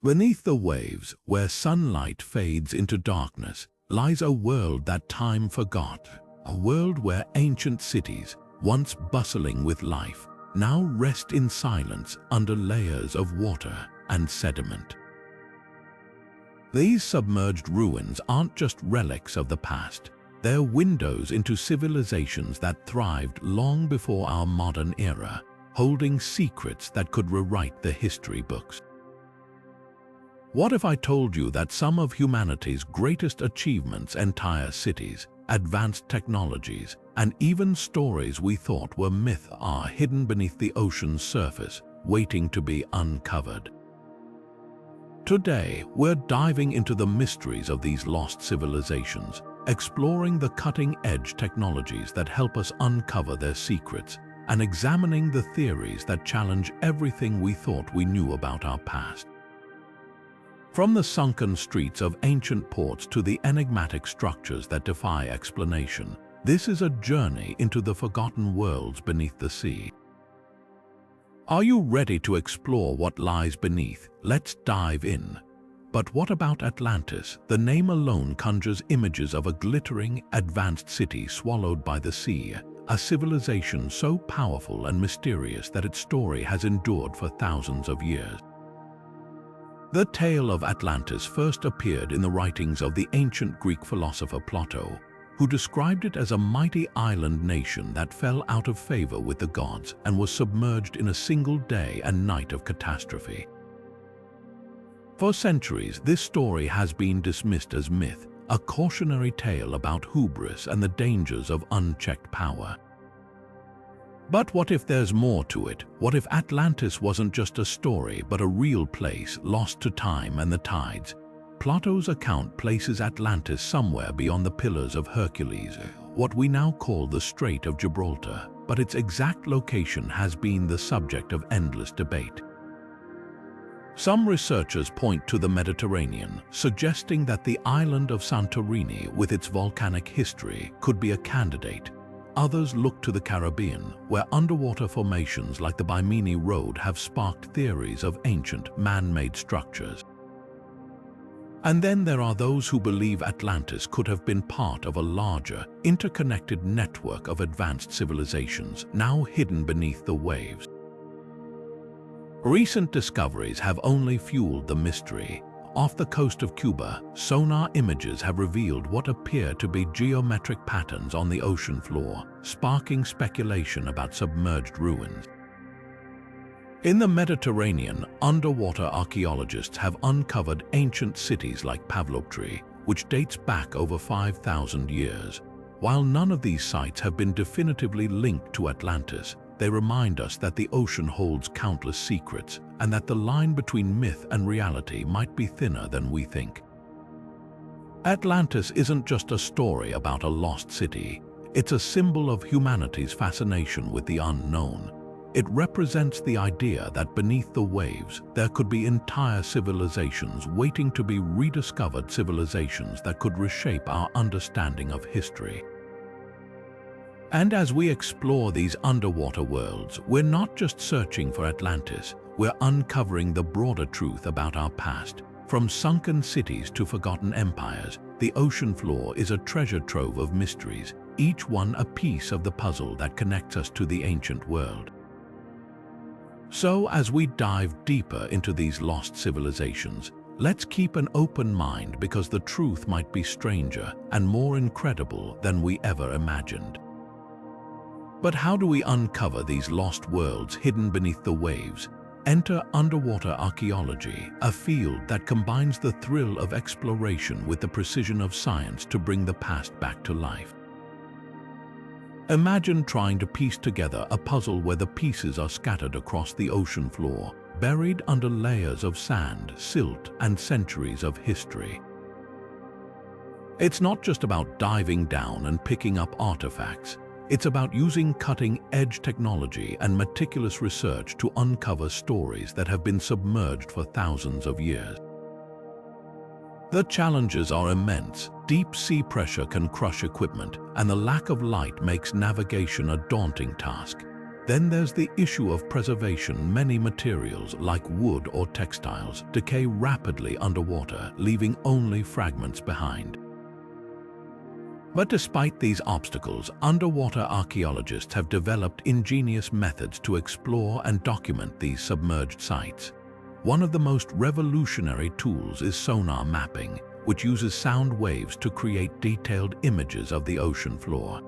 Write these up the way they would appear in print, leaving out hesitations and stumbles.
Beneath the waves, where sunlight fades into darkness, lies a world that time forgot. A world where ancient cities, once bustling with life, now rest in silence under layers of water and sediment. These submerged ruins aren't just relics of the past. They're windows into civilizations that thrived long before our modern era, holding secrets that could rewrite the history books. What if I told you that some of humanity's greatest achievements, entire cities, advanced technologies, and even stories we thought were myth are hidden beneath the ocean's surface, waiting to be uncovered? Today, we're diving into the mysteries of these lost civilizations, exploring the cutting-edge technologies that help us uncover their secrets, and examining the theories that challenge everything we thought we knew about our past. From the sunken streets of ancient ports to the enigmatic structures that defy explanation, this is a journey into the forgotten worlds beneath the sea. Are you ready to explore what lies beneath? Let's dive in. But what about Atlantis? The name alone conjures images of a glittering, advanced city swallowed by the sea, a civilization so powerful and mysterious that its story has endured for thousands of years. The tale of Atlantis first appeared in the writings of the ancient Greek philosopher Plato, who described it as a mighty island nation that fell out of favor with the gods and was submerged in a single day and night of catastrophe. For centuries, this story has been dismissed as myth, a cautionary tale about hubris and the dangers of unchecked power. But what if there's more to it? What if Atlantis wasn't just a story but a real place lost to time and the tides? Plato's account places Atlantis somewhere beyond the Pillars of Hercules, what we now call the Strait of Gibraltar, but its exact location has been the subject of endless debate. Some researchers point to the Mediterranean, suggesting that the island of Santorini, with its volcanic history, could be a candidate. Others look to the Caribbean, where underwater formations like the Bimini Road have sparked theories of ancient man-made structures. And then there are those who believe Atlantis could have been part of a larger, interconnected network of advanced civilizations, now hidden beneath the waves. Recent discoveries have only fueled the mystery. Off the coast of Cuba, sonar images have revealed what appear to be geometric patterns on the ocean floor, sparking speculation about submerged ruins. In the Mediterranean, underwater archaeologists have uncovered ancient cities like Pavlopetri, which dates back over 5,000 years. While none of these sites have been definitively linked to Atlantis, they remind us that the ocean holds countless secrets and that the line between myth and reality might be thinner than we think. Atlantis isn't just a story about a lost city. It's a symbol of humanity's fascination with the unknown. It represents the idea that beneath the waves, there could be entire civilizations waiting to be rediscovered, civilizations that could reshape our understanding of history. And as we explore these underwater worlds, we're not just searching for Atlantis, we're uncovering the broader truth about our past. From sunken cities to forgotten empires, the ocean floor is a treasure trove of mysteries, each one a piece of the puzzle that connects us to the ancient world. So, as we dive deeper into these lost civilizations, let's keep an open mind, because the truth might be stranger and more incredible than we ever imagined. But how do we uncover these lost worlds hidden beneath the waves? Enter underwater archaeology, a field that combines the thrill of exploration with the precision of science to bring the past back to life. Imagine trying to piece together a puzzle where the pieces are scattered across the ocean floor, buried under layers of sand, silt, and centuries of history. It's not just about diving down and picking up artifacts. It's about using cutting-edge technology and meticulous research to uncover stories that have been submerged for thousands of years. The challenges are immense. Deep sea pressure can crush equipment, and the lack of light makes navigation a daunting task. Then there's the issue of preservation. Many materials, like wood or textiles, decay rapidly underwater, leaving only fragments behind. But despite these obstacles, underwater archaeologists have developed ingenious methods to explore and document these submerged sites. One of the most revolutionary tools is sonar mapping, which uses sound waves to create detailed images of the ocean floor.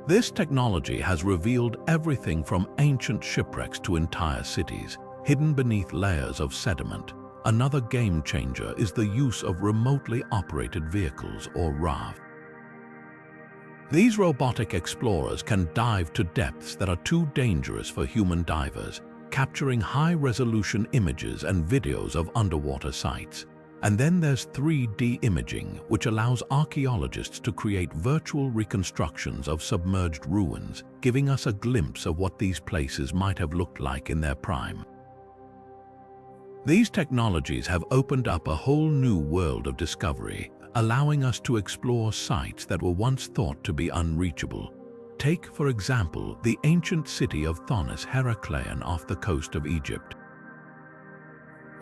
This technology has revealed everything from ancient shipwrecks to entire cities, hidden beneath layers of sediment. Another game changer is the use of remotely operated vehicles, or RAV. These robotic explorers can dive to depths that are too dangerous for human divers, capturing high-resolution images and videos of underwater sites. And then there's 3D imaging, which allows archaeologists to create virtual reconstructions of submerged ruins, giving us a glimpse of what these places might have looked like in their prime. These technologies have opened up a whole new world of discovery, allowing us to explore sites that were once thought to be unreachable. Take, for example, the ancient city of Thonis, Heracleion, off the coast of Egypt.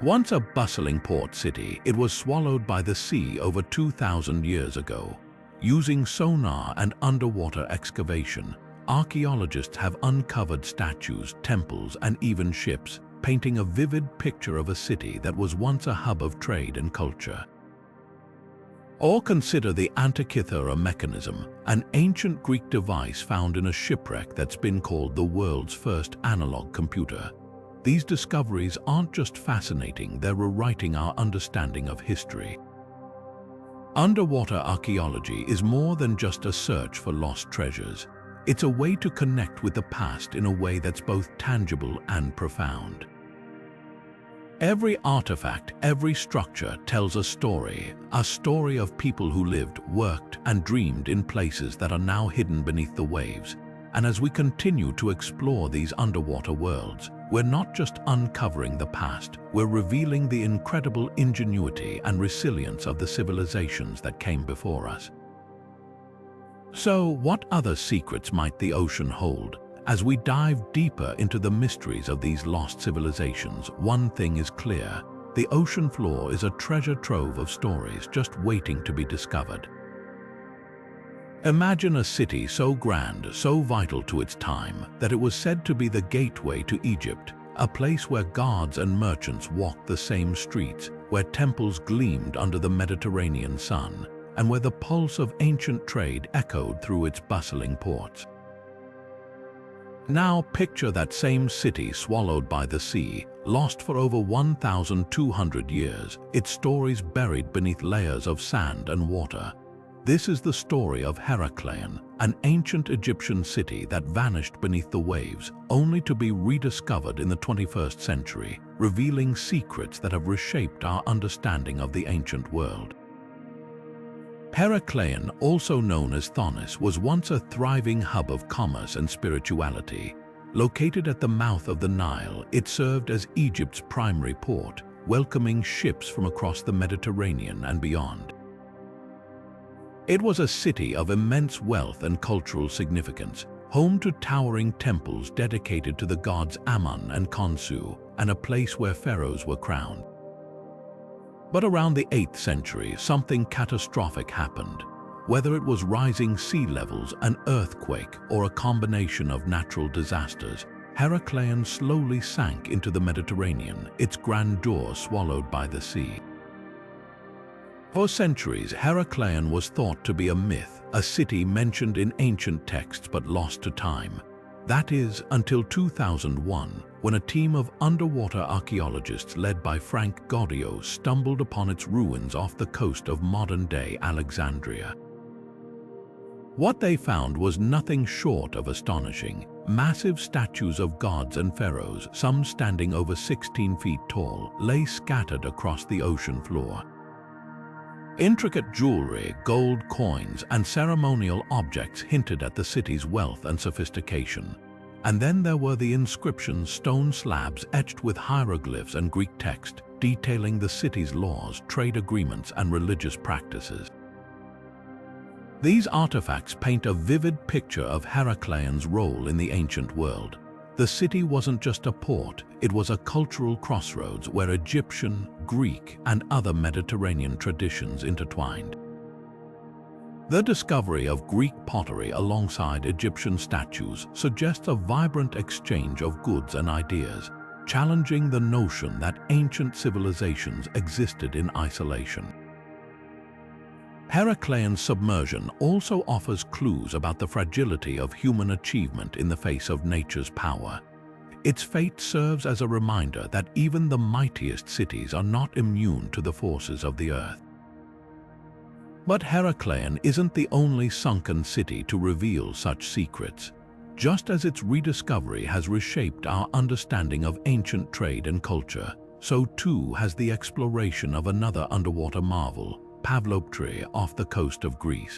Once a bustling port city, it was swallowed by the sea over 2,000 years ago. Using sonar and underwater excavation, archaeologists have uncovered statues, temples, and even ships, painting a vivid picture of a city that was once a hub of trade and culture. Or consider the Antikythera mechanism, an ancient Greek device found in a shipwreck that's been called the world's first analog computer. These discoveries aren't just fascinating, they're rewriting our understanding of history. Underwater archaeology is more than just a search for lost treasures. It's a way to connect with the past in a way that's both tangible and profound. Every artifact, every structure tells a story of people who lived, worked, and dreamed in places that are now hidden beneath the waves. And as we continue to explore these underwater worlds, we're not just uncovering the past, we're revealing the incredible ingenuity and resilience of the civilizations that came before us. So, what other secrets might the ocean hold? As we dive deeper into the mysteries of these lost civilizations, one thing is clear: the ocean floor is a treasure trove of stories just waiting to be discovered. Imagine a city so grand, so vital to its time, that it was said to be the gateway to Egypt, a place where gods and merchants walked the same streets, where temples gleamed under the Mediterranean sun, and where the pulse of ancient trade echoed through its bustling ports. Now picture that same city swallowed by the sea, lost for over 1,200 years, its stories buried beneath layers of sand and water. This is the story of Heracleion, an ancient Egyptian city that vanished beneath the waves, only to be rediscovered in the 21st century, revealing secrets that have reshaped our understanding of the ancient world. Heracleion, also known as Thonis, was once a thriving hub of commerce and spirituality. Located at the mouth of the Nile, it served as Egypt's primary port, welcoming ships from across the Mediterranean and beyond. It was a city of immense wealth and cultural significance, home to towering temples dedicated to the gods Ammon and Khonsu, and a place where pharaohs were crowned. But around the 8th century, something catastrophic happened. Whether it was rising sea levels, an earthquake, or a combination of natural disasters, Heracleion slowly sank into the Mediterranean, its grandeur swallowed by the sea. For centuries, Heracleion was thought to be a myth, a city mentioned in ancient texts but lost to time. That is, until 2001, when a team of underwater archaeologists led by Frank Gaudio stumbled upon its ruins off the coast of modern-day Alexandria. What they found was nothing short of astonishing. Massive statues of gods and pharaohs, some standing over 16 feet tall, lay scattered across the ocean floor. Intricate jewelry, gold coins, and ceremonial objects hinted at the city's wealth and sophistication. And then there were the inscriptions, stone slabs etched with hieroglyphs and Greek text, detailing the city's laws, trade agreements, and religious practices. These artifacts paint a vivid picture of Heracleon's role in the ancient world. The city wasn't just a port, it was a cultural crossroads where Egyptian, Greek, and other Mediterranean traditions intertwined. The discovery of Greek pottery alongside Egyptian statues suggests a vibrant exchange of goods and ideas, challenging the notion that ancient civilizations existed in isolation. Heracleon's submersion also offers clues about the fragility of human achievement in the face of nature's power. Its fate serves as a reminder that even the mightiest cities are not immune to the forces of the earth. But Heracleion isn't the only sunken city to reveal such secrets. Just as its rediscovery has reshaped our understanding of ancient trade and culture, so too has the exploration of another underwater marvel, Pavlopetri, off the coast of Greece.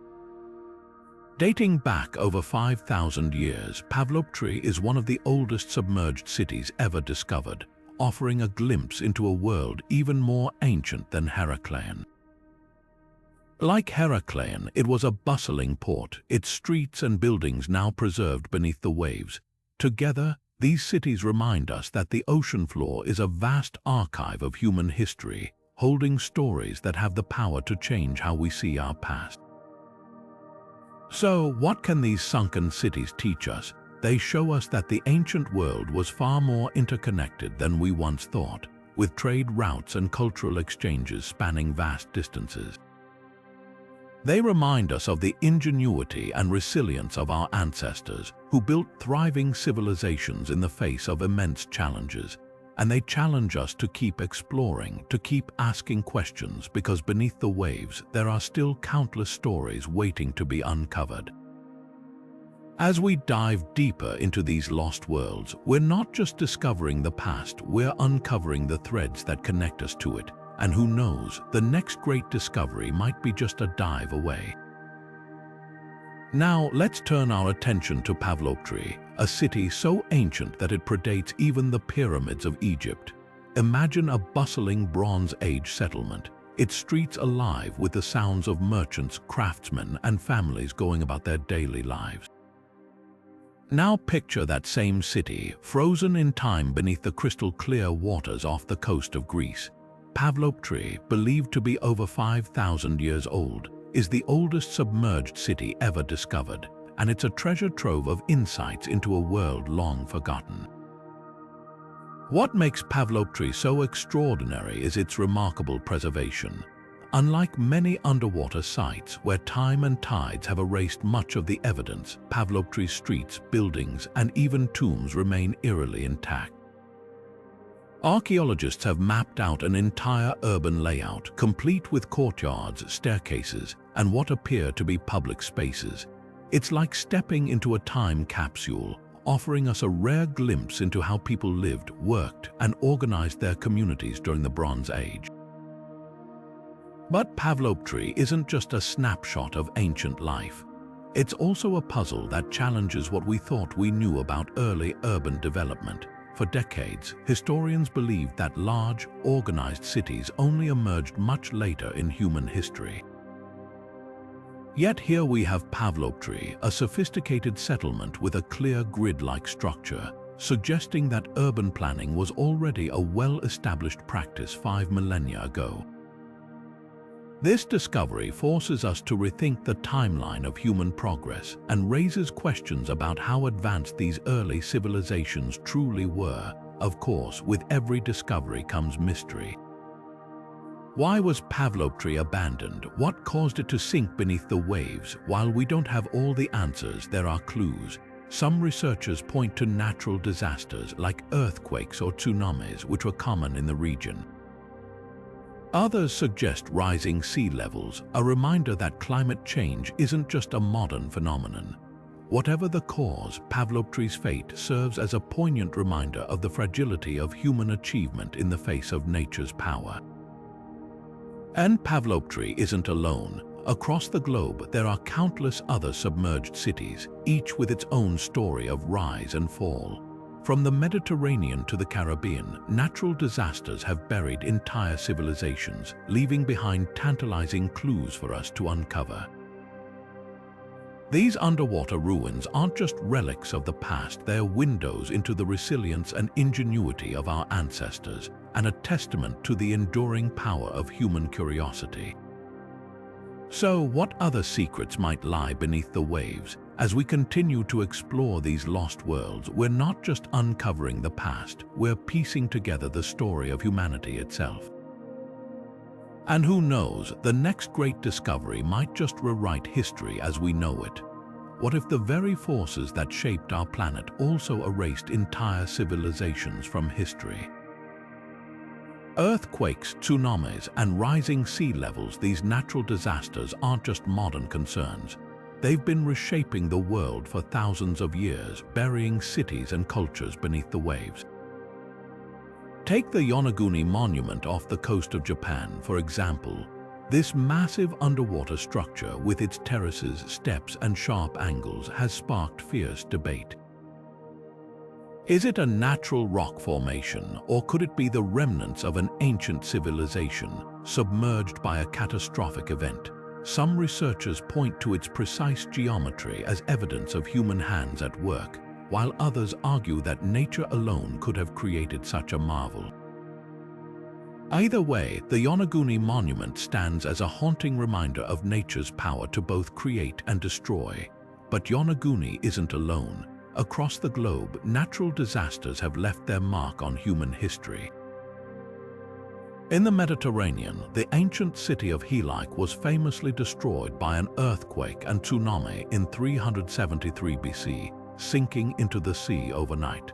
Dating back over 5,000 years, Pavlopetri is one of the oldest submerged cities ever discovered, offering a glimpse into a world even more ancient than Heracleion. Like Heracleion, it was a bustling port, its streets and buildings now preserved beneath the waves. Together, these cities remind us that the ocean floor is a vast archive of human history, holding stories that have the power to change how we see our past. So, what can these sunken cities teach us? They show us that the ancient world was far more interconnected than we once thought, with trade routes and cultural exchanges spanning vast distances. They remind us of the ingenuity and resilience of our ancestors, who built thriving civilizations in the face of immense challenges. And they challenge us to keep exploring, to keep asking questions, because beneath the waves there are still countless stories waiting to be uncovered. As we dive deeper into these lost worlds, we're not just discovering the past, we're uncovering the threads that connect us to it. And who knows, the next great discovery might be just a dive away. Now, let's turn our attention to Pavlopetri, a city so ancient that it predates even the pyramids of Egypt. Imagine a bustling Bronze Age settlement, its streets alive with the sounds of merchants, craftsmen, and families going about their daily lives. Now picture that same city, frozen in time beneath the crystal-clear waters off the coast of Greece. Pavlopetri, believed to be over 5,000 years old, is the oldest submerged city ever discovered, and it's a treasure trove of insights into a world long forgotten. What makes Pavlopetri so extraordinary is its remarkable preservation. Unlike many underwater sites where time and tides have erased much of the evidence, Pavlopetri's streets, buildings, and even tombs remain eerily intact. Archaeologists have mapped out an entire urban layout, complete with courtyards, staircases, and what appear to be public spaces. It's like stepping into a time capsule, offering us a rare glimpse into how people lived, worked, and organized their communities during the Bronze Age. But Pavlopetri isn't just a snapshot of ancient life. It's also a puzzle that challenges what we thought we knew about early urban development. For decades, historians believed that large, organized cities only emerged much later in human history. Yet here we have Pavlopetri, a sophisticated settlement with a clear grid-like structure, suggesting that urban planning was already a well-established practice 5 millennia ago. This discovery forces us to rethink the timeline of human progress and raises questions about how advanced these early civilizations truly were. Of course, with every discovery comes mystery. Why was Pavlopetri abandoned? What caused it to sink beneath the waves? While we don't have all the answers, there are clues. Some researchers point to natural disasters like earthquakes or tsunamis, which were common in the region. Others suggest rising sea levels, a reminder that climate change isn't just a modern phenomenon. Whatever the cause, Pavlopetri's fate serves as a poignant reminder of the fragility of human achievement in the face of nature's power. And Pavlopetri isn't alone. Across the globe, there are countless other submerged cities, each with its own story of rise and fall. From the Mediterranean to the Caribbean, natural disasters have buried entire civilizations, leaving behind tantalizing clues for us to uncover. These underwater ruins aren't just relics of the past, they're windows into the resilience and ingenuity of our ancestors, and a testament to the enduring power of human curiosity. So, what other secrets might lie beneath the waves? As we continue to explore these lost worlds, we're not just uncovering the past, we're piecing together the story of humanity itself. And who knows, the next great discovery might just rewrite history as we know it. What if the very forces that shaped our planet also erased entire civilizations from history? Earthquakes, tsunamis, and rising sea levels, these natural disasters aren't just modern concerns. They've been reshaping the world for thousands of years, burying cities and cultures beneath the waves. Take the Yonaguni Monument off the coast of Japan, for example. This massive underwater structure, with its terraces, steps, and sharp angles, has sparked fierce debate. Is it a natural rock formation, or could it be the remnants of an ancient civilization, submerged by a catastrophic event? Some researchers point to its precise geometry as evidence of human hands at work, while others argue that nature alone could have created such a marvel. Either way, the Yonaguni Monument stands as a haunting reminder of nature's power to both create and destroy. But Yonaguni isn't alone. Across the globe, natural disasters have left their mark on human history. In the Mediterranean, the ancient city of Heracleion was famously destroyed by an earthquake and tsunami in 373 BC, sinking into the sea overnight.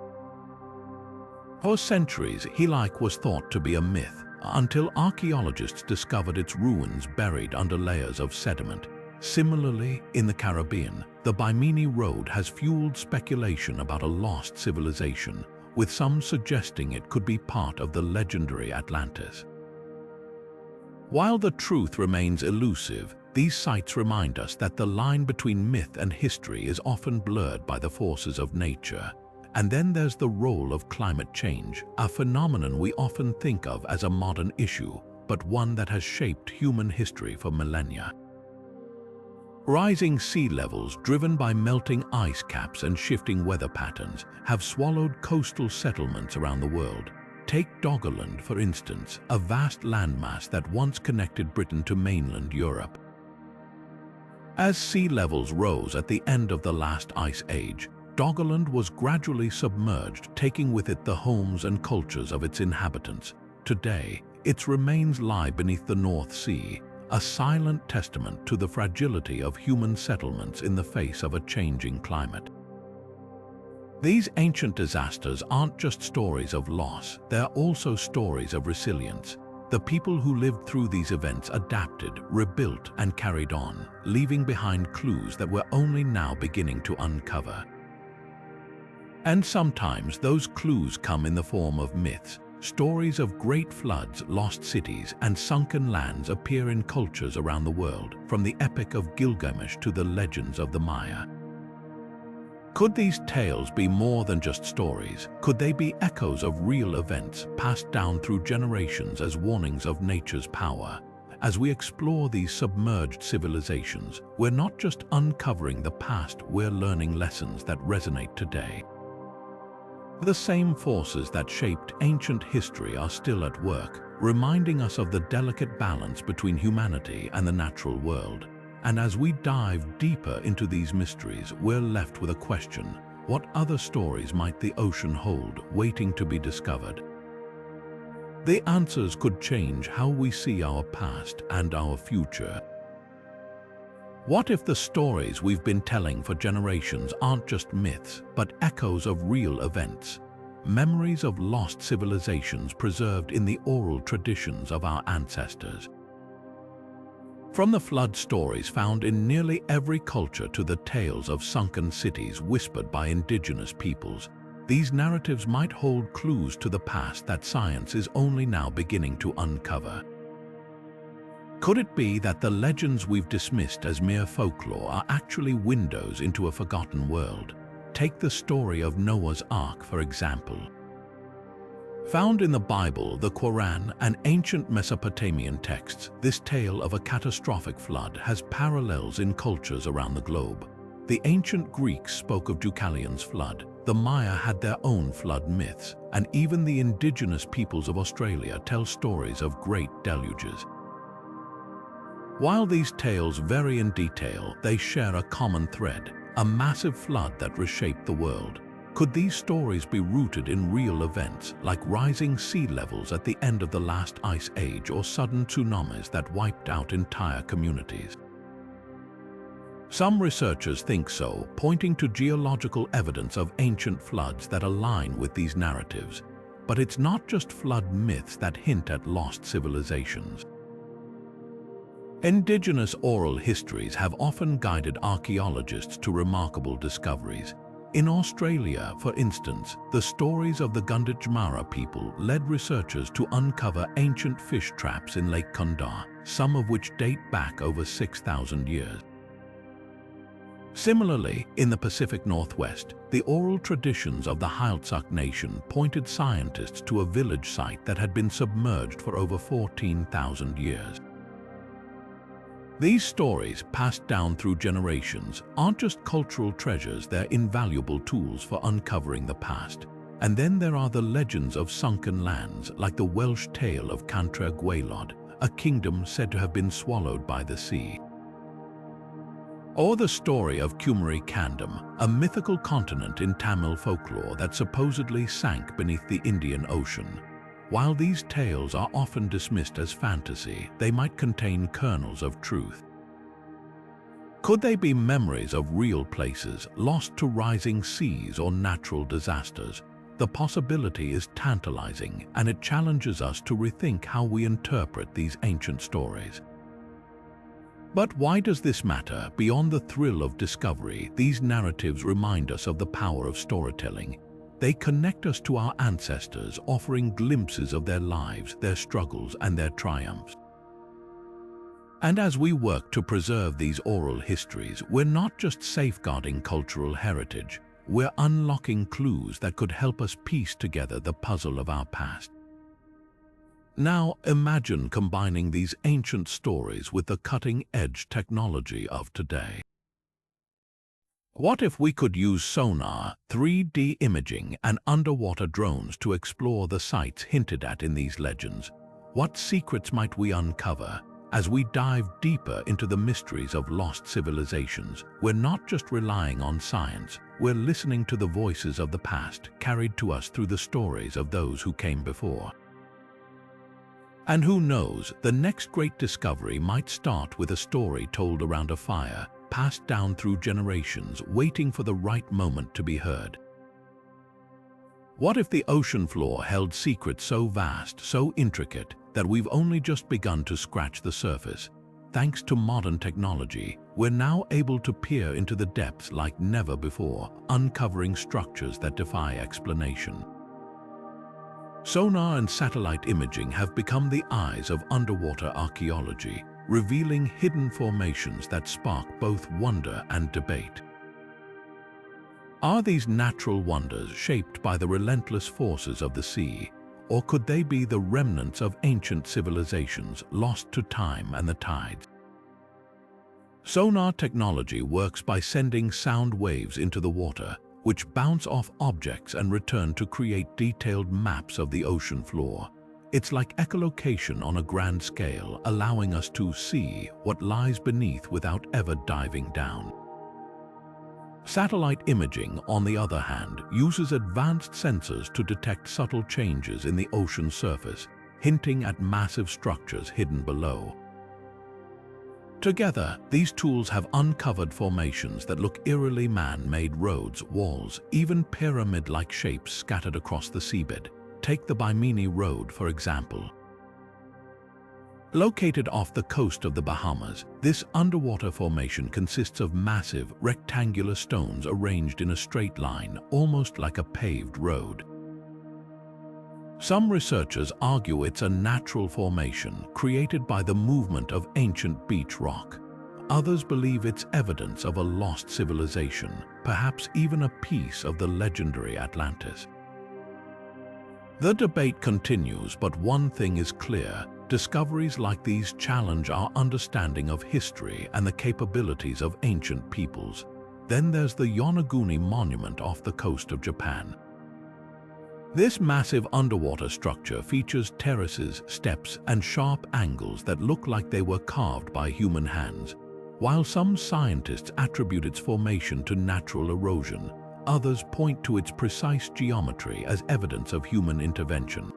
For centuries, Heracleion was thought to be a myth, until archaeologists discovered its ruins buried under layers of sediment. Similarly, in the Caribbean, the Bimini Road has fueled speculation about a lost civilization, with some suggesting it could be part of the legendary Atlantis. While the truth remains elusive, these sites remind us that the line between myth and history is often blurred by the forces of nature. And then there's the role of climate change, a phenomenon we often think of as a modern issue, but one that has shaped human history for millennia. Rising sea levels, driven by melting ice caps and shifting weather patterns, have swallowed coastal settlements around the world. Take Doggerland, for instance, a vast landmass that once connected Britain to mainland Europe. As sea levels rose at the end of the last ice age, Doggerland was gradually submerged, taking with it the homes and cultures of its inhabitants. Today, its remains lie beneath the North Sea, a silent testament to the fragility of human settlements in the face of a changing climate. These ancient disasters aren't just stories of loss, they're also stories of resilience. The people who lived through these events adapted, rebuilt, and carried on, leaving behind clues that we're only now beginning to uncover. And sometimes those clues come in the form of myths. Stories of great floods, lost cities, and sunken lands appear in cultures around the world, from the Epic of Gilgamesh to the legends of the Maya. Could these tales be more than just stories? Could they be echoes of real events, passed down through generations as warnings of nature's power? As we explore these submerged civilizations, we're not just uncovering the past, we're learning lessons that resonate today. The same forces that shaped ancient history are still at work, reminding us of the delicate balance between humanity and the natural world. And as we dive deeper into these mysteries, we're left with a question: what other stories might the ocean hold, waiting to be discovered? The answers could change how we see our past and our future. What if the stories we've been telling for generations aren't just myths, but echoes of real events? Memories of lost civilizations preserved in the oral traditions of our ancestors. From the flood stories found in nearly every culture to the tales of sunken cities whispered by indigenous peoples, these narratives might hold clues to the past that science is only now beginning to uncover. Could it be that the legends we've dismissed as mere folklore are actually windows into a forgotten world? Take the story of Noah's Ark, for example. Found in the Bible, the Quran, and ancient Mesopotamian texts, this tale of a catastrophic flood has parallels in cultures around the globe. The ancient Greeks spoke of Deucalion's flood, the Maya had their own flood myths, and even the indigenous peoples of Australia tell stories of great deluges. While these tales vary in detail, they share a common thread, a massive flood that reshaped the world. Could these stories be rooted in real events, like rising sea levels at the end of the last ice age or sudden tsunamis that wiped out entire communities? Some researchers think so, pointing to geological evidence of ancient floods that align with these narratives. But it's not just flood myths that hint at lost civilizations. Indigenous oral histories have often guided archaeologists to remarkable discoveries. In Australia, for instance, the stories of the Gunditjmara people led researchers to uncover ancient fish traps in Lake Kundar, some of which date back over 6,000 years. Similarly, in the Pacific Northwest, the oral traditions of the Heiltsuk Nation pointed scientists to a village site that had been submerged for over 14,000 years. These stories, passed down through generations, aren't just cultural treasures, they're invaluable tools for uncovering the past. And then there are the legends of sunken lands, like the Welsh tale of Cantre Gwaelod, a kingdom said to have been swallowed by the sea. Or the story of Cumari Kandam, a mythical continent in Tamil folklore that supposedly sank beneath the Indian Ocean. While these tales are often dismissed as fantasy, they might contain kernels of truth. Could they be memories of real places lost to rising seas or natural disasters? The possibility is tantalizing, and it challenges us to rethink how we interpret these ancient stories. But why does this matter? Beyond the thrill of discovery, these narratives remind us of the power of storytelling. They connect us to our ancestors, offering glimpses of their lives, their struggles, and their triumphs. And as we work to preserve these oral histories, we're not just safeguarding cultural heritage, we're unlocking clues that could help us piece together the puzzle of our past. Now imagine combining these ancient stories with the cutting-edge technology of today. What if we could use sonar, 3D imaging, and underwater drones to explore the sites hinted at in these legends? What secrets might we uncover? As we dive deeper into the mysteries of lost civilizations, we're not just relying on science, we're listening to the voices of the past carried to us through the stories of those who came before. And who knows, the next great discovery might start with a story told around a fire, passed down through generations, waiting for the right moment to be heard. What if the ocean floor held secrets so vast, so intricate, that we've only just begun to scratch the surface? Thanks to modern technology, we're now able to peer into the depths like never before, uncovering structures that defy explanation. Sonar and satellite imaging have become the eyes of underwater archaeology, revealing hidden formations that spark both wonder and debate. Are these natural wonders shaped by the relentless forces of the sea, or could they be the remnants of ancient civilizations lost to time and the tides? Sonar technology works by sending sound waves into the water, which bounce off objects and return to create detailed maps of the ocean floor. It's like echolocation on a grand scale, allowing us to see what lies beneath without ever diving down. Satellite imaging, on the other hand, uses advanced sensors to detect subtle changes in the ocean surface, hinting at massive structures hidden below. Together, these tools have uncovered formations that look eerily man-made: roads, walls, even pyramid-like shapes scattered across the seabed. Take the Bimini Road, for example. Located off the coast of the Bahamas, this underwater formation consists of massive, rectangular stones arranged in a straight line, almost like a paved road. Some researchers argue it's a natural formation created by the movement of ancient beach rock. Others believe it's evidence of a lost civilization, perhaps even a piece of the legendary Atlantis. The debate continues, but one thing is clear: discoveries like these challenge our understanding of history and the capabilities of ancient peoples. Then there's the Yonaguni Monument off the coast of Japan. This massive underwater structure features terraces, steps, and sharp angles that look like they were carved by human hands. While some scientists attribute its formation to natural erosion, others point to its precise geometry as evidence of human intervention.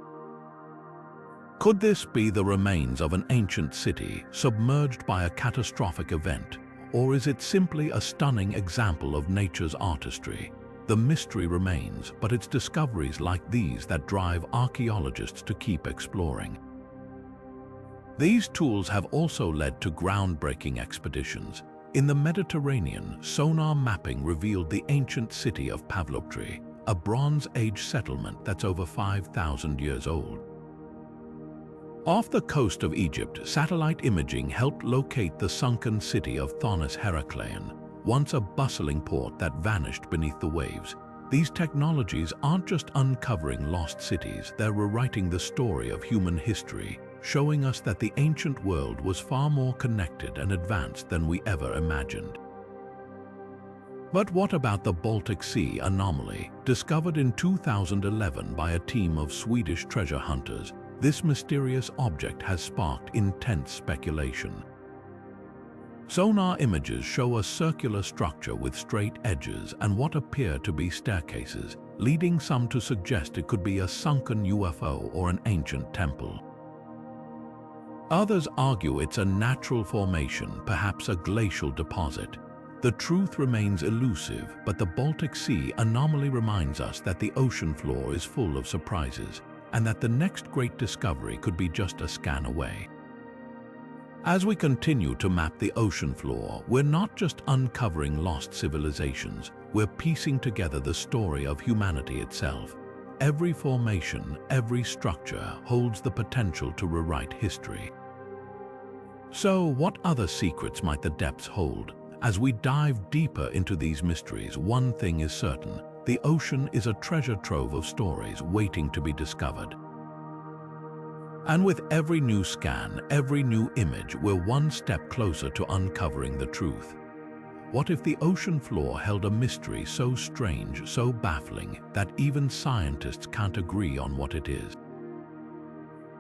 Could this be the remains of an ancient city submerged by a catastrophic event, or is it simply a stunning example of nature's artistry? The mystery remains, but it's discoveries like these that drive archaeologists to keep exploring. These tools have also led to groundbreaking expeditions. In the Mediterranean, sonar mapping revealed the ancient city of Pavlopetri, a Bronze Age settlement that's over 5,000 years old. Off the coast of Egypt, satellite imaging helped locate the sunken city of Thonis, Heracleion, once a bustling port that vanished beneath the waves. These technologies aren't just uncovering lost cities, they're rewriting the story of human history, showing us that the ancient world was far more connected and advanced than we ever imagined. But what about the Baltic Sea anomaly, discovered in 2011 by a team of Swedish treasure hunters? This mysterious object has sparked intense speculation. Sonar images show a circular structure with straight edges and what appear to be staircases, leading some to suggest it could be a sunken UFO or an ancient temple. Others argue it's a natural formation, perhaps a glacial deposit. The truth remains elusive, but the Baltic Sea anomaly reminds us that the ocean floor is full of surprises, and that the next great discovery could be just a scan away. As we continue to map the ocean floor, we're not just uncovering lost civilizations, we're piecing together the story of humanity itself. Every formation, every structure holds the potential to rewrite history. So, what other secrets might the depths hold? As we dive deeper into these mysteries, one thing is certain: the ocean is a treasure trove of stories waiting to be discovered. And with every new scan, every new image, we're one step closer to uncovering the truth. What if the ocean floor held a mystery so strange, so baffling, that even scientists can't agree on what it is?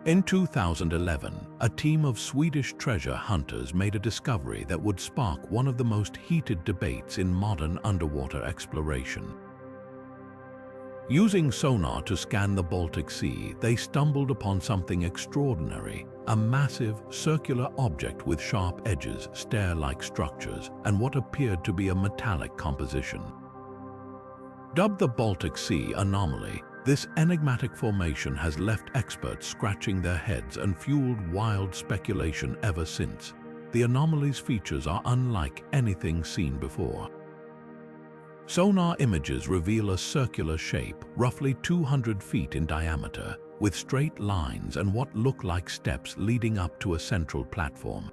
In 2011, a team of Swedish treasure hunters made a discovery that would spark one of the most heated debates in modern underwater exploration. Using sonar to scan the Baltic Sea, they stumbled upon something extraordinary: a massive, circular object with sharp edges, stair-like structures, and what appeared to be a metallic composition. Dubbed the Baltic Sea Anomaly, this enigmatic formation has left experts scratching their heads and fueled wild speculation ever since. The anomaly's features are unlike anything seen before. Sonar images reveal a circular shape, roughly 200 feet in diameter, with straight lines and what look like steps leading up to a central platform.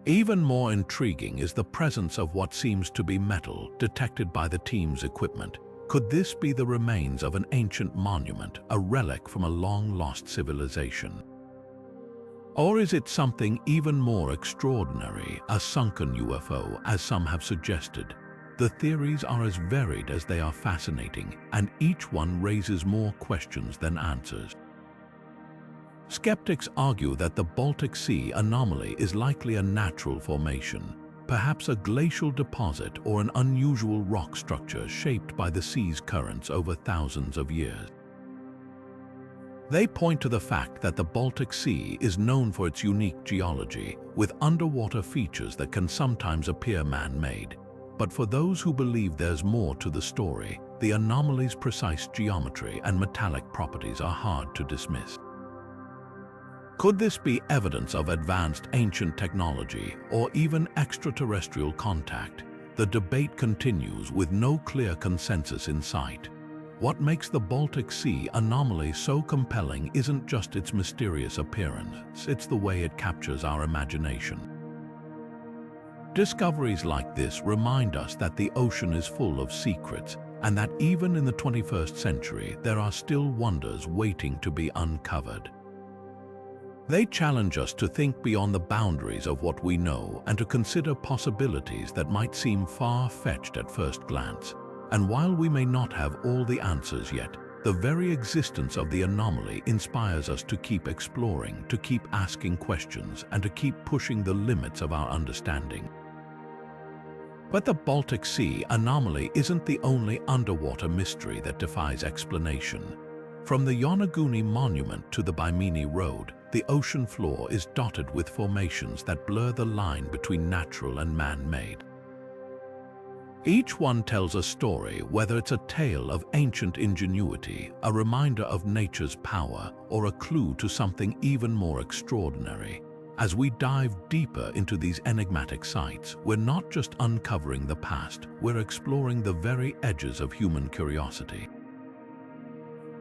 Even more intriguing is the presence of what seems to be metal detected by the team's equipment. Could this be the remains of an ancient monument, a relic from a long-lost civilization? Or is it something even more extraordinary, a sunken UFO, as some have suggested? The theories are as varied as they are fascinating, and each one raises more questions than answers. Skeptics argue that the Baltic Sea anomaly is likely a natural formation, perhaps a glacial deposit or an unusual rock structure shaped by the sea's currents over thousands of years. They point to the fact that the Baltic Sea is known for its unique geology, with underwater features that can sometimes appear man-made. But for those who believe there's more to the story, the anomaly's precise geometry and metallic properties are hard to dismiss. Could this be evidence of advanced ancient technology or even extraterrestrial contact? The debate continues with no clear consensus in sight. What makes the Baltic Sea anomaly so compelling isn't just its mysterious appearance, it's the way it captures our imagination. Discoveries like this remind us that the ocean is full of secrets, and that even in the 21st century, there are still wonders waiting to be uncovered. They challenge us to think beyond the boundaries of what we know and to consider possibilities that might seem far-fetched at first glance. And while we may not have all the answers yet, the very existence of the anomaly inspires us to keep exploring, to keep asking questions, and to keep pushing the limits of our understanding. But the Baltic Sea anomaly isn't the only underwater mystery that defies explanation. From the Yonaguni Monument to the Bimini Road, the ocean floor is dotted with formations that blur the line between natural and man-made. Each one tells a story, whether it's a tale of ancient ingenuity, a reminder of nature's power, or a clue to something even more extraordinary. As we dive deeper into these enigmatic sites, we're not just uncovering the past, we're exploring the very edges of human curiosity.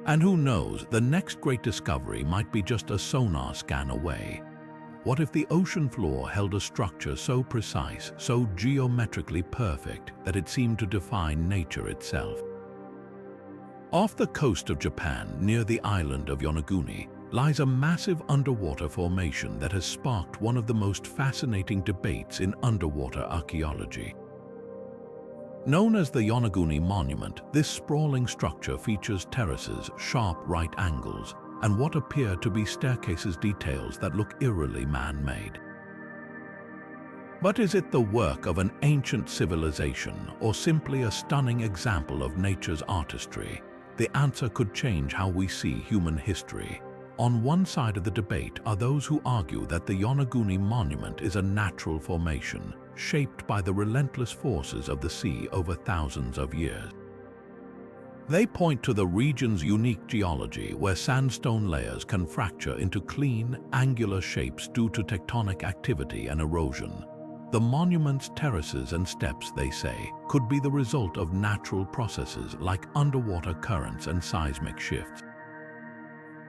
And who knows, the next great discovery might be just a sonar scan away. What if the ocean floor held a structure so precise, so geometrically perfect, that it seemed to define nature itself? Off the coast of Japan, near the island of Yonaguni, lies a massive underwater formation that has sparked one of the most fascinating debates in underwater archaeology. Known as the Yonaguni Monument, this sprawling structure features terraces, sharp right angles, and what appear to be staircases details that look eerily man-made. But is it the work of an ancient civilization or simply a stunning example of nature's artistry? The answer could change how we see human history. On one side of the debate are those who argue that the Yonaguni Monument is a natural formation, shaped by the relentless forces of the sea over thousands of years. They point to the region's unique geology, where sandstone layers can fracture into clean, angular shapes due to tectonic activity and erosion. The monument's terraces and steps, they say, could be the result of natural processes like underwater currents and seismic shifts.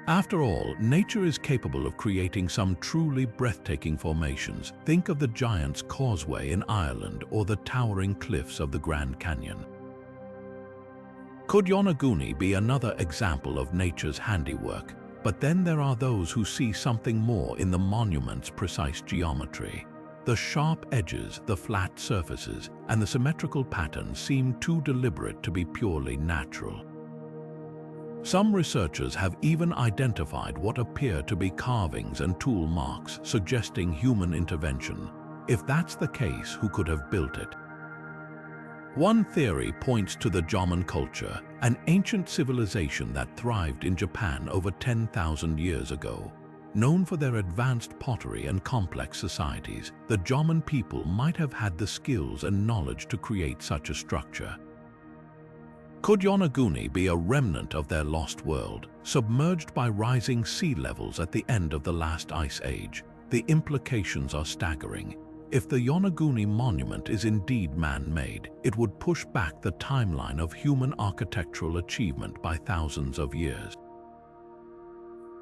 After all, nature is capable of creating some truly breathtaking formations. Think of the Giant's Causeway in Ireland or the towering cliffs of the Grand Canyon. Could Yonaguni be another example of nature's handiwork? But then there are those who see something more in the monument's precise geometry. The sharp edges, the flat surfaces, and the symmetrical patterns seem too deliberate to be purely natural. Some researchers have even identified what appear to be carvings and tool marks, suggesting human intervention. If that's the case, who could have built it? One theory points to the Jomon culture, an ancient civilization that thrived in Japan over 10,000 years ago. Known for their advanced pottery and complex societies, the Jomon people might have had the skills and knowledge to create such a structure. Could Yonaguni be a remnant of their lost world, submerged by rising sea levels at the end of the last ice age? The implications are staggering. If the Yonaguni Monument is indeed man-made, it would push back the timeline of human architectural achievement by thousands of years.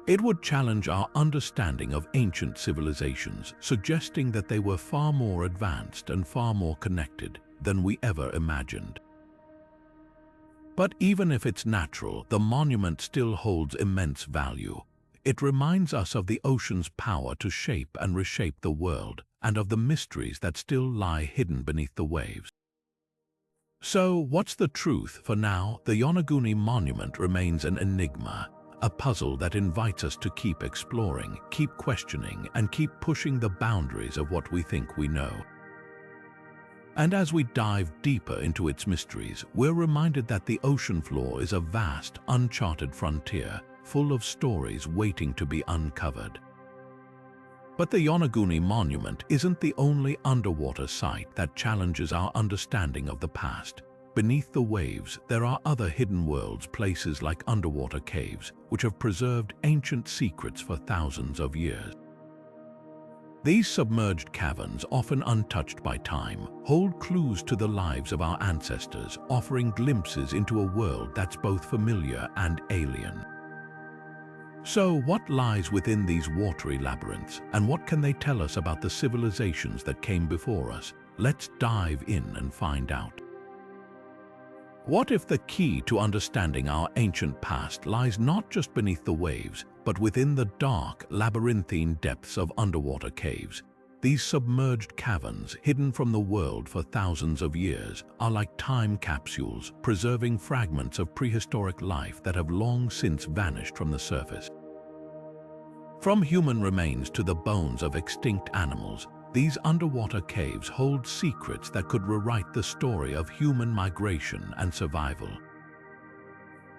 It would challenge our understanding of ancient civilizations, suggesting that they were far more advanced and far more connected than we ever imagined. But even if it's natural, the monument still holds immense value. It reminds us of the ocean's power to shape and reshape the world, and of the mysteries that still lie hidden beneath the waves. So, what's the truth? For now, the Yonaguni Monument remains an enigma, a puzzle that invites us to keep exploring, keep questioning, and keep pushing the boundaries of what we think we know. And as we dive deeper into its mysteries, we're reminded that the ocean floor is a vast, uncharted frontier, full of stories waiting to be uncovered. But the Yonaguni Monument isn't the only underwater site that challenges our understanding of the past. Beneath the waves, there are other hidden worlds, places like underwater caves, which have preserved ancient secrets for thousands of years. These submerged caverns, often untouched by time, hold clues to the lives of our ancestors, offering glimpses into a world that's both familiar and alien. So, what lies within these watery labyrinths, and what can they tell us about the civilizations that came before us? Let's dive in and find out. What if the key to understanding our ancient past lies not just beneath the waves, but within the dark, labyrinthine depths of underwater caves. These submerged caverns, hidden from the world for thousands of years, are like time capsules, preserving fragments of prehistoric life that have long since vanished from the surface. From human remains to the bones of extinct animals, these underwater caves hold secrets that could rewrite the story of human migration and survival.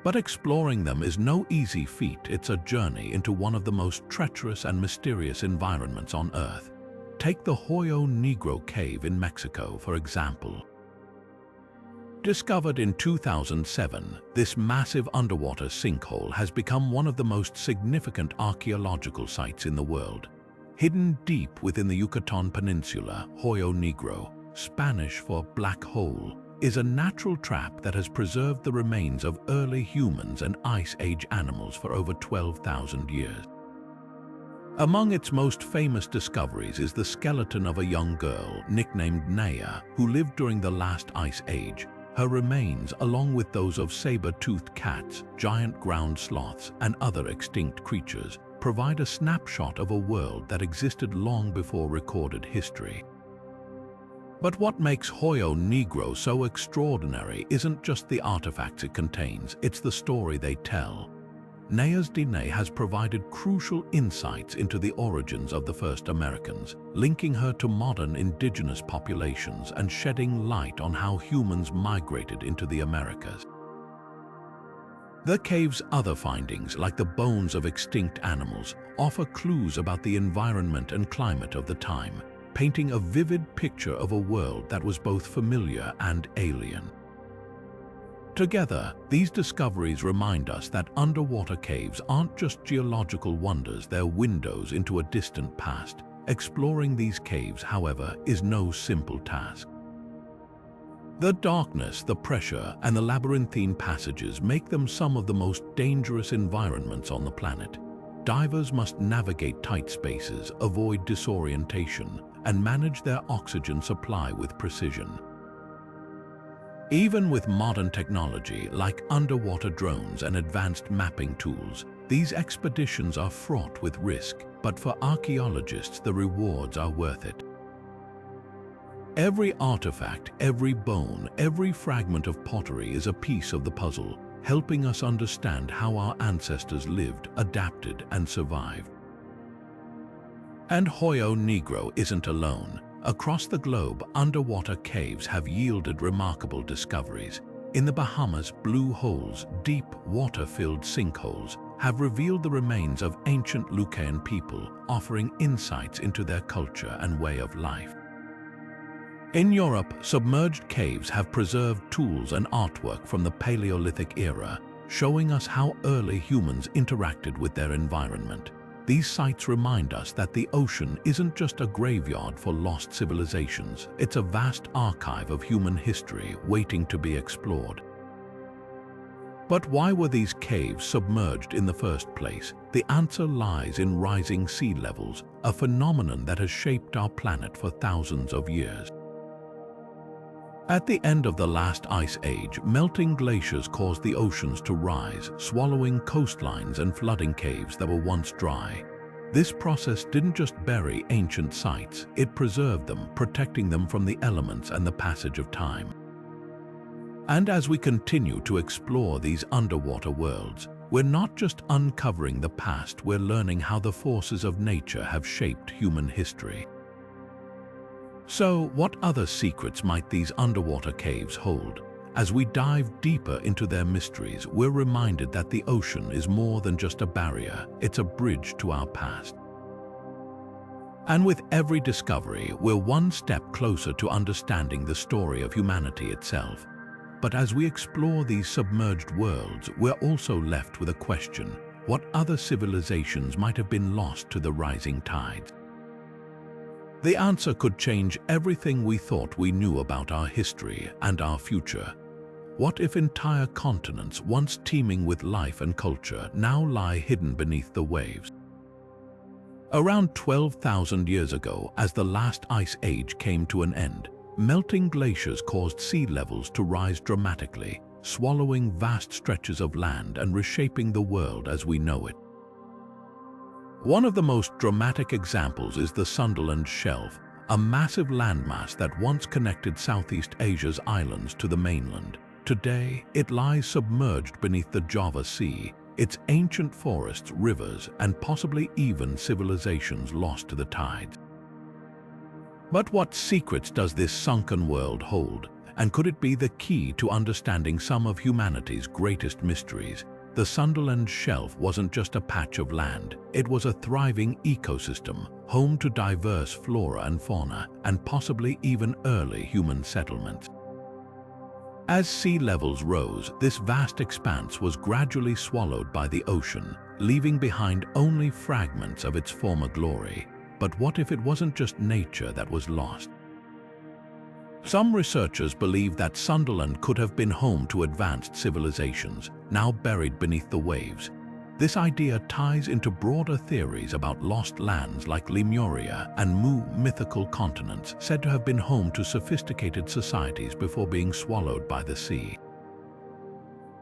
But exploring them is no easy feat. It's a journey into one of the most treacherous and mysterious environments on Earth. Take the Hoyo Negro cave in Mexico, for example. Discovered in 2007, this massive underwater sinkhole has become one of the most significant archaeological sites in the world. Hidden deep within the Yucatan Peninsula, Hoyo Negro, Spanish for black hole, is a natural trap that has preserved the remains of early humans and Ice Age animals for over 12,000 years. Among its most famous discoveries is the skeleton of a young girl nicknamed Naya, who lived during the last Ice Age. Her remains, along with those of saber-toothed cats, giant ground sloths, and other extinct creatures, provide a snapshot of a world that existed long before recorded history. But what makes Hoyo Negro so extraordinary isn't just the artifacts it contains, it's the story they tell. Naya's DNA has provided crucial insights into the origins of the first Americans, linking her to modern indigenous populations and shedding light on how humans migrated into the Americas. The cave's other findings, like the bones of extinct animals, offer clues about the environment and climate of the time, painting a vivid picture of a world that was both familiar and alien. Together, these discoveries remind us that underwater caves aren't just geological wonders, they're windows into a distant past. Exploring these caves, however, is no simple task. The darkness, the pressure, and the labyrinthine passages make them some of the most dangerous environments on the planet. Divers must navigate tight spaces, avoid disorientation, and manage their oxygen supply with precision. Even with modern technology like underwater drones and advanced mapping tools, these expeditions are fraught with risk, but for archaeologists, the rewards are worth it. Every artifact, every bone, every fragment of pottery is a piece of the puzzle, helping us understand how our ancestors lived, adapted, and survived. And Hoyo Negro isn't alone. Across the globe, underwater caves have yielded remarkable discoveries. In the Bahamas, blue holes, deep, water-filled sinkholes, have revealed the remains of ancient Lucayan people, offering insights into their culture and way of life. In Europe, submerged caves have preserved tools and artwork from the Paleolithic era, showing us how early humans interacted with their environment. These sites remind us that the ocean isn't just a graveyard for lost civilizations, it's a vast archive of human history waiting to be explored. But why were these caves submerged in the first place? The answer lies in rising sea levels, a phenomenon that has shaped our planet for thousands of years. At the end of the last ice age, melting glaciers caused the oceans to rise, swallowing coastlines and flooding caves that were once dry. This process didn't just bury ancient sites, it preserved them, protecting them from the elements and the passage of time. And as we continue to explore these underwater worlds, we're not just uncovering the past, we're learning how the forces of nature have shaped human history. So, what other secrets might these underwater caves hold? As we dive deeper into their mysteries, we're reminded that the ocean is more than just a barrier, it's a bridge to our past. And with every discovery, we're one step closer to understanding the story of humanity itself. But as we explore these submerged worlds, we're also left with a question: what other civilizations might have been lost to the rising tides? The answer could change everything we thought we knew about our history and our future. What if entire continents, once teeming with life and culture, now lie hidden beneath the waves? Around 12,000 years ago, as the last ice age came to an end, melting glaciers caused sea levels to rise dramatically, swallowing vast stretches of land and reshaping the world as we know it. One of the most dramatic examples is the Sunderland Shelf, a massive landmass that once connected Southeast Asia's islands to the mainland. Today, it lies submerged beneath the Java Sea, its ancient forests, rivers, and possibly even civilizations lost to the tides. But what secrets does this sunken world hold? And could it be the key to understanding some of humanity's greatest mysteries? The Sunderland Shelf wasn't just a patch of land. It was a thriving ecosystem, home to diverse flora and fauna, and possibly even early human settlements. As sea levels rose, this vast expanse was gradually swallowed by the ocean, leaving behind only fragments of its former glory. But what if it wasn't just nature that was lost? Some researchers believe that Sunderland could have been home to advanced civilizations, now buried beneath the waves. This idea ties into broader theories about lost lands like Lemuria and Mu, mythical continents said to have been home to sophisticated societies before being swallowed by the sea.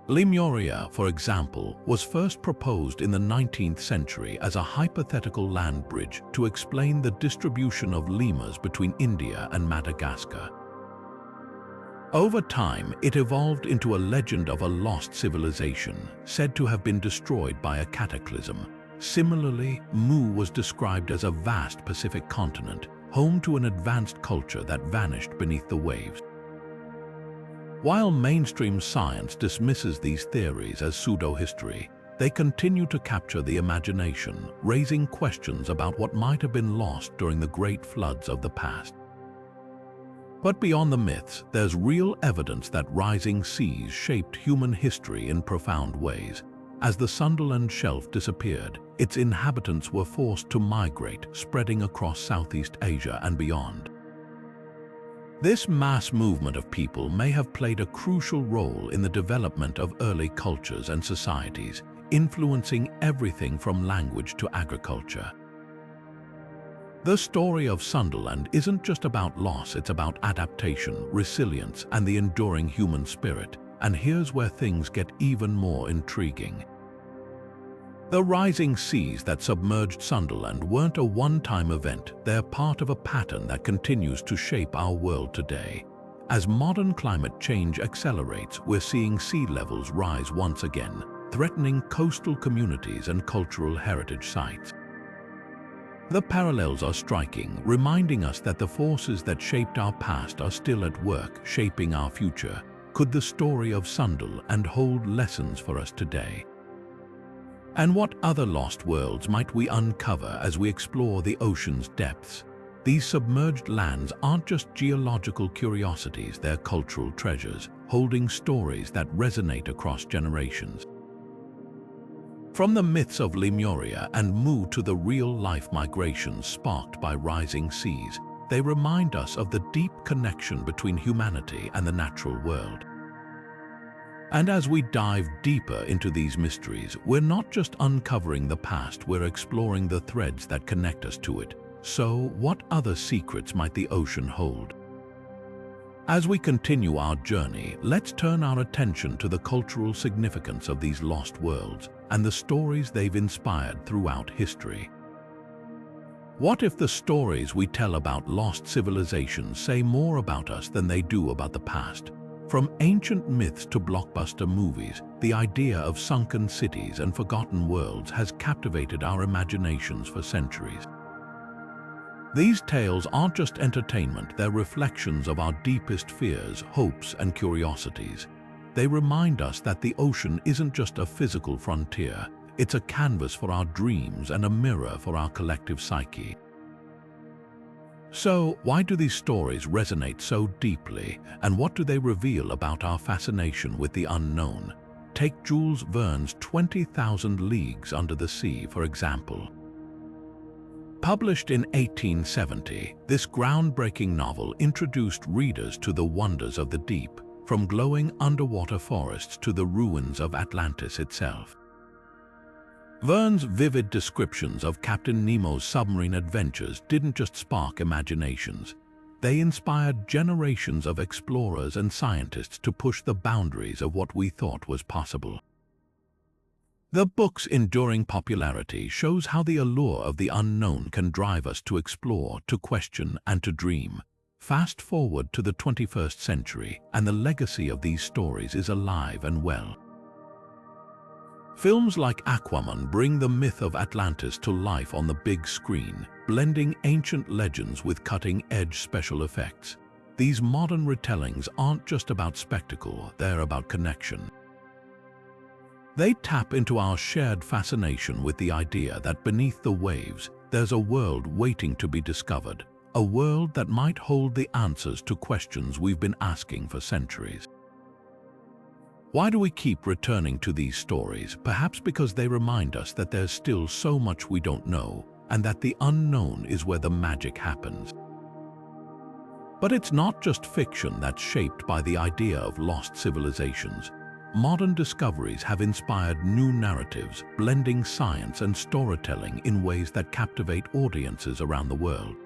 Lemuria, for example, was first proposed in the 19th century as a hypothetical land bridge to explain the distribution of lemurs between India and Madagascar. Over time, it evolved into a legend of a lost civilization, said to have been destroyed by a cataclysm. Similarly, Mu was described as a vast Pacific continent, home to an advanced culture that vanished beneath the waves. While mainstream science dismisses these theories as pseudo-history, they continue to capture the imagination, raising questions about what might have been lost during the great floods of the past. But beyond the myths, there's real evidence that rising seas shaped human history in profound ways. As the Sunderland Shelf disappeared, its inhabitants were forced to migrate, spreading across Southeast Asia and beyond. This mass movement of people may have played a crucial role in the development of early cultures and societies, influencing everything from language to agriculture. The story of Sunderland isn't just about loss, it's about adaptation, resilience, and the enduring human spirit. And here's where things get even more intriguing. The rising seas that submerged Sunderland weren't a one-time event, they're part of a pattern that continues to shape our world today. As modern climate change accelerates, we're seeing sea levels rise once again, threatening coastal communities and cultural heritage sites. The parallels are striking, reminding us that the forces that shaped our past are still at work, shaping our future. Could the story of Sunderland hold lessons for us today? And what other lost worlds might we uncover as we explore the ocean's depths? These submerged lands aren't just geological curiosities, they're cultural treasures, holding stories that resonate across generations. From the myths of Lemuria and Mu to the real-life migrations sparked by rising seas, they remind us of the deep connection between humanity and the natural world. And as we dive deeper into these mysteries, we're not just uncovering the past, we're exploring the threads that connect us to it. So, what other secrets might the ocean hold? As we continue our journey, let's turn our attention to the cultural significance of these lost worlds and the stories they've inspired throughout history. What if the stories we tell about lost civilizations say more about us than they do about the past? From ancient myths to blockbuster movies, the idea of sunken cities and forgotten worlds has captivated our imaginations for centuries. These tales aren't just entertainment, they're reflections of our deepest fears, hopes, and curiosities. They remind us that the ocean isn't just a physical frontier, it's a canvas for our dreams and a mirror for our collective psyche. So, why do these stories resonate so deeply, and what do they reveal about our fascination with the unknown? Take Jules Verne's 20,000 Leagues Under the Sea, for example. Published in 1870, this groundbreaking novel introduced readers to the wonders of the deep, from glowing underwater forests to the ruins of Atlantis itself. Verne's vivid descriptions of Captain Nemo's submarine adventures didn't just spark imaginations. They inspired generations of explorers and scientists to push the boundaries of what we thought was possible. The book's enduring popularity shows how the allure of the unknown can drive us to explore, to question, and to dream. Fast forward to the 21st century, and the legacy of these stories is alive and well. Films like Aquaman bring the myth of Atlantis to life on the big screen, blending ancient legends with cutting-edge special effects. These modern retellings aren't just about spectacle, they're about connection. They tap into our shared fascination with the idea that beneath the waves, there's a world waiting to be discovered, a world that might hold the answers to questions we've been asking for centuries. Why do we keep returning to these stories? Perhaps because they remind us that there's still so much we don't know, and that the unknown is where the magic happens. But it's not just fiction that's shaped by the idea of lost civilizations. Modern discoveries have inspired new narratives, blending science and storytelling in ways that captivate audiences around the world.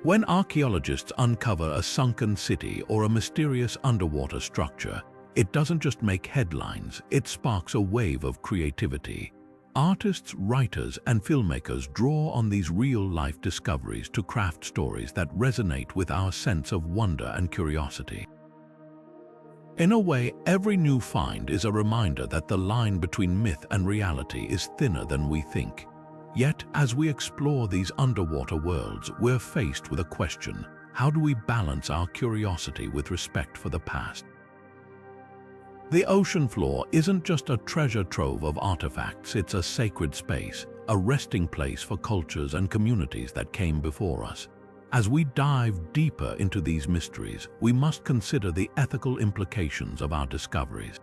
When archaeologists uncover a sunken city or a mysterious underwater structure, it doesn't just make headlines, it sparks a wave of creativity. Artists, writers, and filmmakers draw on these real-life discoveries to craft stories that resonate with our sense of wonder and curiosity. In a way, every new find is a reminder that the line between myth and reality is thinner than we think. Yet, as we explore these underwater worlds, we're faced with a question: how do we balance our curiosity with respect for the past? The ocean floor isn't just a treasure trove of artifacts, it's a sacred space, a resting place for cultures and communities that came before us. As we dive deeper into these mysteries, we must consider the ethical implications of our discoveries.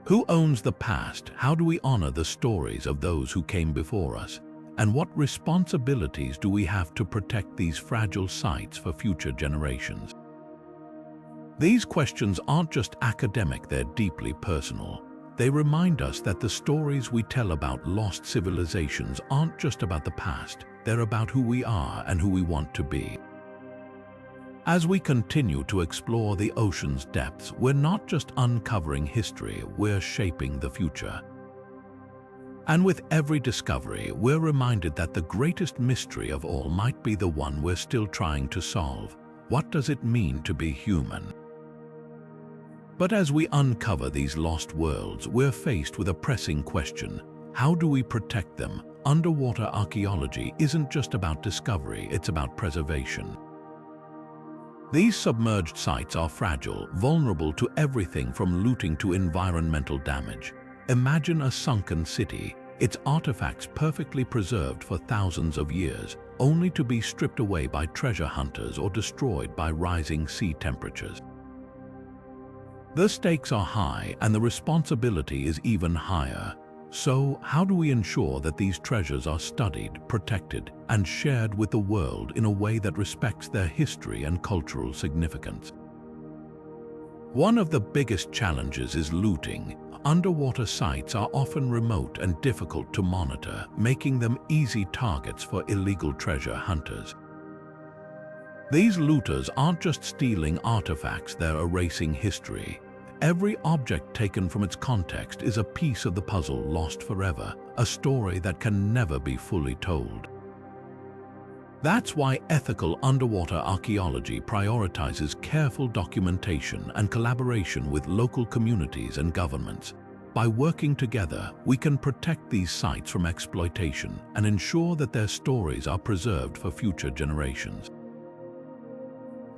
Who owns the past? How do we honor the stories of those who came before us? And what responsibilities do we have to protect these fragile sites for future generations? These questions aren't just academic, they're deeply personal. They remind us that the stories we tell about lost civilizations aren't just about the past, they're about who we are and who we want to be. As we continue to explore the ocean's depths, we're not just uncovering history, we're shaping the future. And with every discovery, we're reminded that the greatest mystery of all might be the one we're still trying to solve. What does it mean to be human? But as we uncover these lost worlds, we're faced with a pressing question: how do we protect them? Underwater archaeology isn't just about discovery, it's about preservation. These submerged sites are fragile, vulnerable to everything from looting to environmental damage. Imagine a sunken city, its artifacts perfectly preserved for thousands of years, only to be stripped away by treasure hunters or destroyed by rising sea temperatures. The stakes are high and the responsibility is even higher. So, how do we ensure that these treasures are studied, protected, and shared with the world in a way that respects their history and cultural significance? One of the biggest challenges is looting. Underwater sites are often remote and difficult to monitor, making them easy targets for illegal treasure hunters. These looters aren't just stealing artifacts, they're erasing history. Every object taken from its context is a piece of the puzzle lost forever, a story that can never be fully told. That's why ethical underwater archaeology prioritizes careful documentation and collaboration with local communities and governments. By working together, we can protect these sites from exploitation and ensure that their stories are preserved for future generations.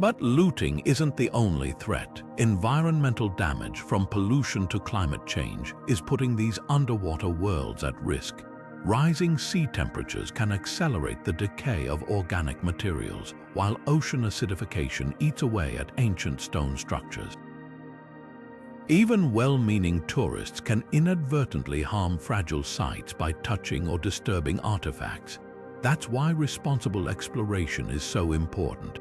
But looting isn't the only threat. Environmental damage, from pollution to climate change, is putting these underwater worlds at risk. Rising sea temperatures can accelerate the decay of organic materials, while ocean acidification eats away at ancient stone structures. Even well-meaning tourists can inadvertently harm fragile sites by touching or disturbing artifacts. That's why responsible exploration is so important.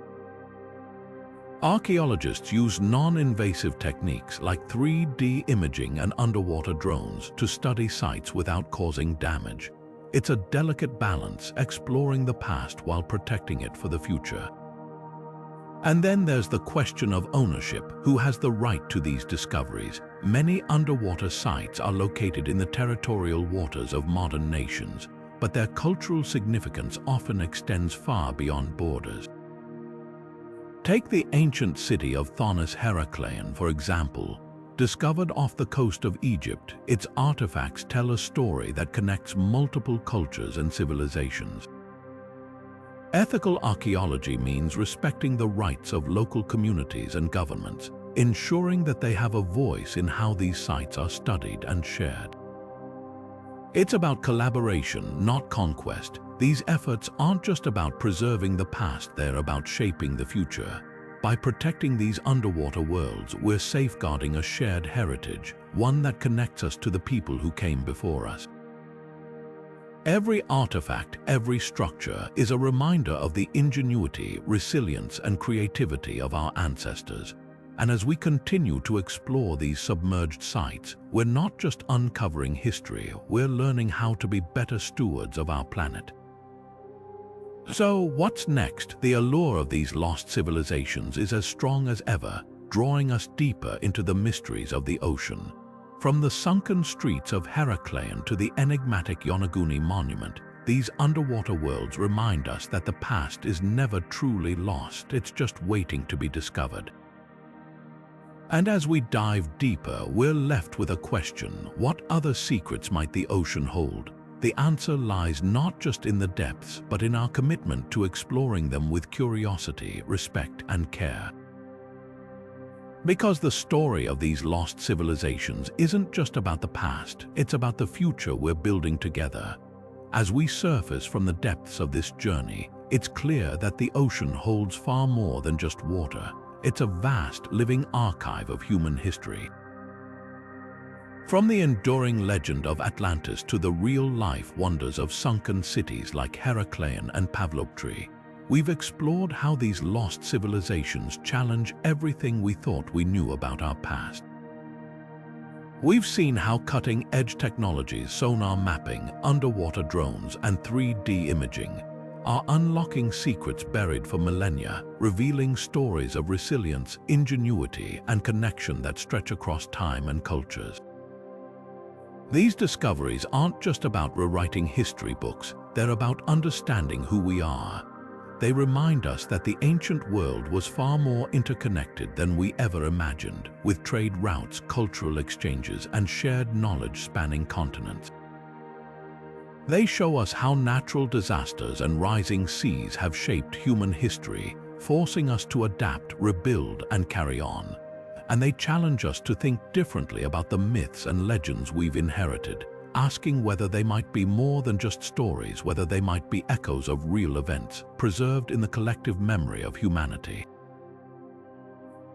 Archaeologists use non-invasive techniques like 3D imaging and underwater drones to study sites without causing damage. It's a delicate balance, exploring the past while protecting it for the future. And then there's the question of ownership. Who has the right to these discoveries? Many underwater sites are located in the territorial waters of modern nations, but their cultural significance often extends far beyond borders. Take the ancient city of Thonis, Heracleion, for example. Discovered off the coast of Egypt, its artifacts tell a story that connects multiple cultures and civilizations. Ethical archaeology means respecting the rights of local communities and governments, ensuring that they have a voice in how these sites are studied and shared. It's about collaboration, not conquest. These efforts aren't just about preserving the past, they're about shaping the future. By protecting these underwater worlds, we're safeguarding a shared heritage, one that connects us to the people who came before us. Every artifact, every structure is a reminder of the ingenuity, resilience, and creativity of our ancestors. And as we continue to explore these submerged sites, we're not just uncovering history, we're learning how to be better stewards of our planet. So, what's next? The allure of these lost civilizations is as strong as ever, drawing us deeper into the mysteries of the ocean. From the sunken streets of Heracleion to the enigmatic Yonaguni Monument, these underwater worlds remind us that the past is never truly lost, it's just waiting to be discovered. And as we dive deeper, we're left with a question: what other secrets might the ocean hold? The answer lies not just in the depths, but in our commitment to exploring them with curiosity, respect, and care. Because the story of these lost civilizations isn't just about the past, it's about the future we're building together. As we surface from the depths of this journey, it's clear that the ocean holds far more than just water. It's a vast, living archive of human history. From the enduring legend of Atlantis to the real-life wonders of sunken cities like Heracleion and Pavlopetri, we've explored how these lost civilizations challenge everything we thought we knew about our past. We've seen how cutting-edge technologies, sonar mapping, underwater drones, and 3D imaging are unlocking secrets buried for millennia, revealing stories of resilience, ingenuity, and connection that stretch across time and cultures. These discoveries aren't just about rewriting history books, they're about understanding who we are. They remind us that the ancient world was far more interconnected than we ever imagined, with trade routes, cultural exchanges, and shared knowledge spanning continents. They show us how natural disasters and rising seas have shaped human history, forcing us to adapt, rebuild, and carry on. And they challenge us to think differently about the myths and legends we've inherited, asking whether they might be more than just stories, whether they might be echoes of real events, preserved in the collective memory of humanity.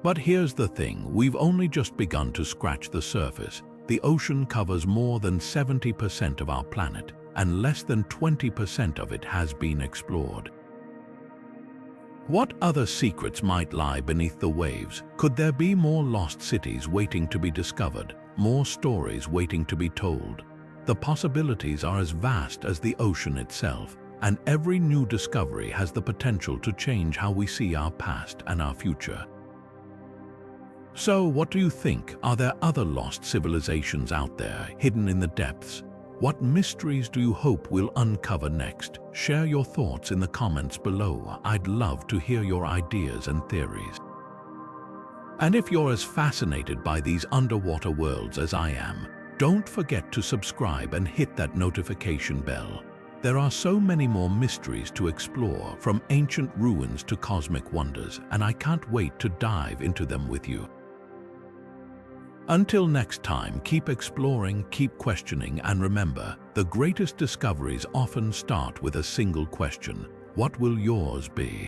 But here's the thing, we've only just begun to scratch the surface. The ocean covers more than 70% of our planet, and less than 20% of it has been explored. What other secrets might lie beneath the waves? Could there be more lost cities waiting to be discovered, more stories waiting to be told? The possibilities are as vast as the ocean itself, and every new discovery has the potential to change how we see our past and our future. So, what do you think? Are there other lost civilizations out there, hidden in the depths? What mysteries do you hope we'll uncover next? Share your thoughts in the comments below. I'd love to hear your ideas and theories. And if you're as fascinated by these underwater worlds as I am, don't forget to subscribe and hit that notification bell. There are so many more mysteries to explore, from ancient ruins to cosmic wonders, and I can't wait to dive into them with you. Until next time, keep exploring, keep questioning, and remember, the greatest discoveries often start with a single question: what will yours be?